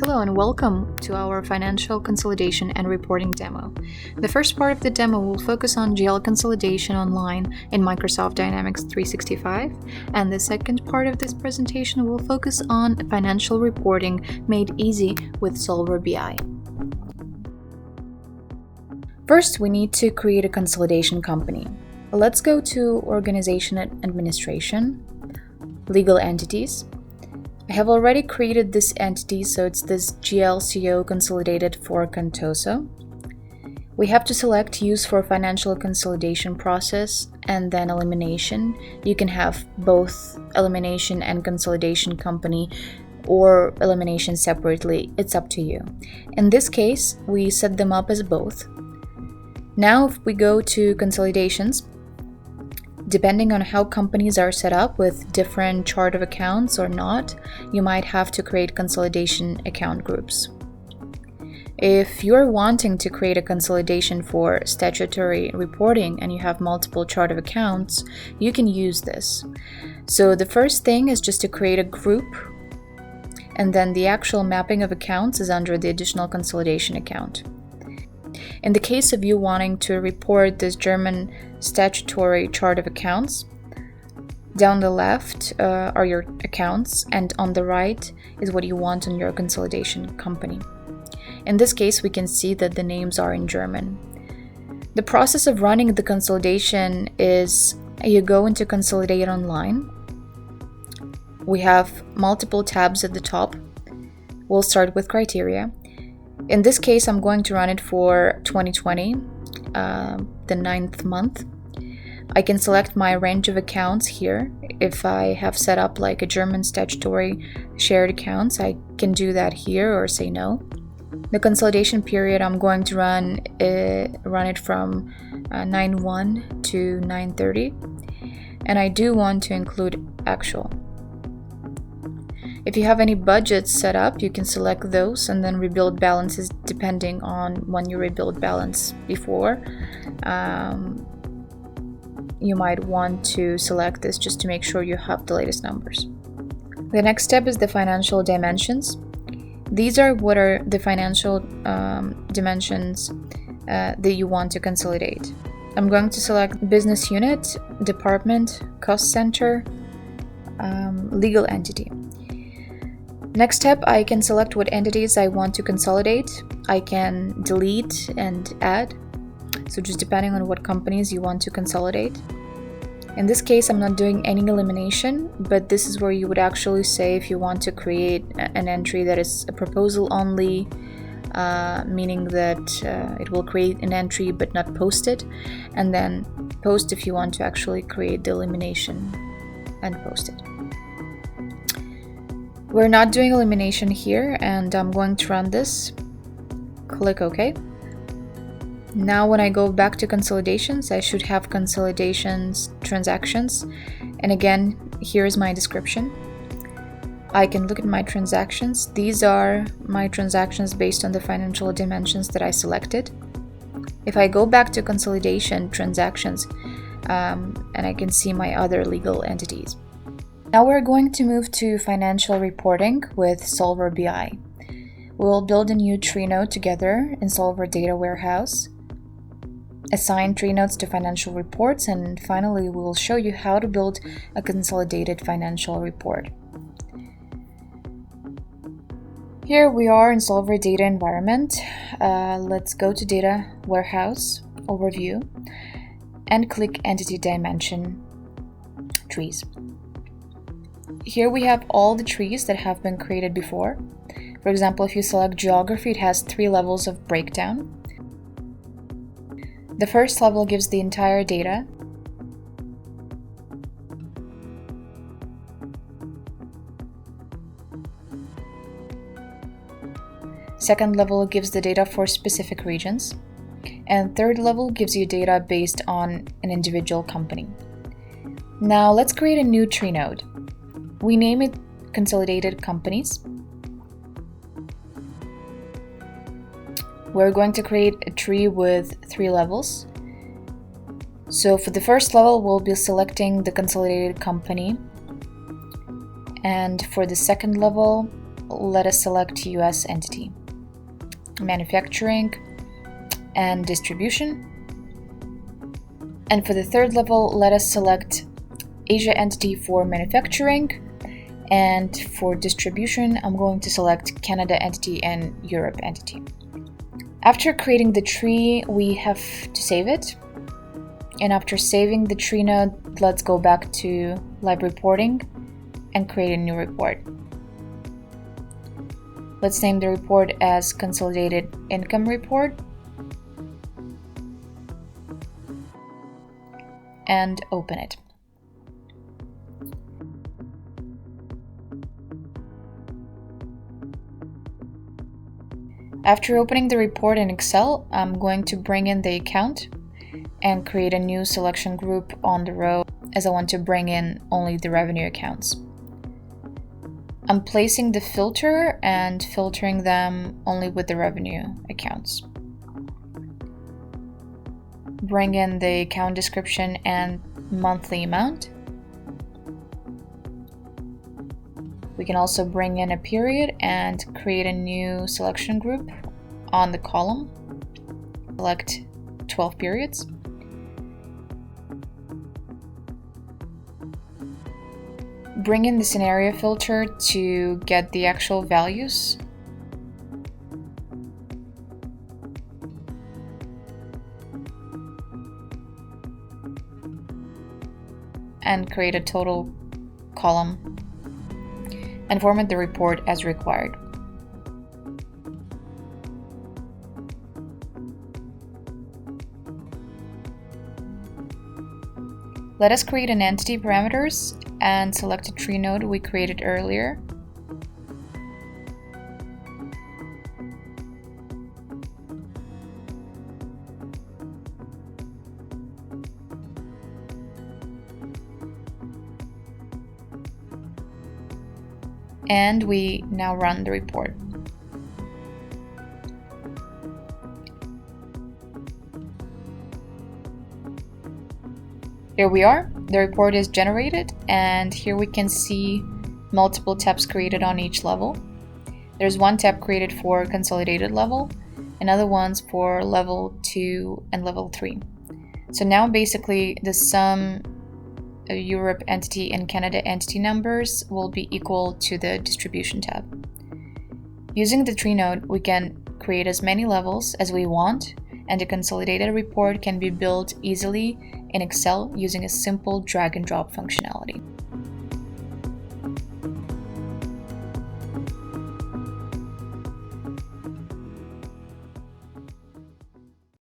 Hello and welcome to our financial consolidation and reporting demo. The first part of the demo will focus on GL consolidation online in Microsoft Dynamics 365, and the second part of this presentation will focus on financial reporting made easy with Solver BI. First, we need to create a consolidation company. Let's go to Organization and Administration, Legal Entities. I have already created this entity, so it's this GLCO consolidated for Contoso. We have to select Use for Financial Consolidation Process and then Elimination. You can have both Elimination and Consolidation Company or Elimination separately, it's up to you. In this case, we set them up as both. Now if we go to Consolidations, depending on how companies are set up with different chart of accounts or not, you might have to create consolidation account groups. If you're wanting to create a consolidation for statutory reporting and you have multiple chart of accounts, you can use this. So the first thing is just to create a group, and then the actual mapping of accounts is under the additional consolidation account. In the case of you wanting to report this German statutory chart of accounts, down the left are your accounts, and on the right is what you want on your consolidation company. In this case, we can see that the names are in German. The process of running the consolidation is you go into Consolidate Online. We have multiple tabs at the top. We'll start with criteria. In this case, I'm going to run it for 2020, the 9th month. I can select my range of accounts here. If I have set up like a German statutory shared accounts, I can do that here or say no. The consolidation period, I'm going to run it from 9/1 to 9/30, and I do want to include actual. If you have any budgets set up, you can select those and then rebuild balances depending on when you rebuild balance before. You might want to select this just to make sure you have the latest numbers. The next step is the financial dimensions. These are what are the financial dimensions that you want to consolidate. I'm going to select business unit, department, cost center, legal entity. Next step, I can select what entities I want to consolidate. I can delete and add, so just depending on what companies you want to consolidate. In this case, I'm not doing any elimination, but this is where you would actually say if you want to create an entry that is a proposal only, meaning that it will create an entry but not post it, and then post if you want to actually create the elimination and post it. We're not doing elimination here, and I'm going to run this. Click OK. Now when I go back to consolidations, I should have consolidations transactions. And again, here's my description. I can look at my transactions. These are my transactions based on the financial dimensions that I selected. If I go back to consolidation transactions, and I can see my other legal entities. Now we're going to move to financial reporting with Solver BI. We will build a new tree node together in Solver Data Warehouse, assign tree nodes to financial reports, and finally we will show you how to build a consolidated financial report. Here we are in Solver Data Environment. Let's go to Data Warehouse Overview and click Entity Dimension Trees. Here we have all the trees that have been created before. For example, if you select geography, it has 3 levels of breakdown. The first level gives the entire data. Second level gives the data for specific regions. And third level gives you data based on an individual company. Now let's create a new tree node. We name it Consolidated Companies. We're going to create a tree with 3 levels. So for the first level, we'll be selecting the consolidated company. And for the second level, let us select US entity, manufacturing, and distribution. And for the third level, let us select Asia entity for manufacturing, and for distribution, I'm going to select Canada entity and Europe entity. After creating the tree, we have to save it. And after saving the tree node, let's go back to Live Reporting and create a new report. Let's name the report as Consolidated Income Report and open it. After opening the report in Excel, I'm going to bring in the account and create a new selection group on the row, as I want to bring in only the revenue accounts. I'm placing the filter and filtering them only with the revenue accounts. Bring in the account description and monthly amount. We can also bring in a period and create a new selection group on the column. Select 12 periods. Bring in the scenario filter to get the actual values. And create a total column and format the report as required. Let us create an entity parameters and select a tree node we created earlier. And we now run the report. Here we are, the report is generated, and here we can see multiple tabs created on each level. There's one tab created for consolidated level, and other ones for level 2 and level 3. So now basically the sum of Europe entity and Canada entity numbers will be equal to the distribution tab. Using the tree node, we can create as many levels as we want, and a consolidated report can be built easily in Excel using a simple drag and drop functionality.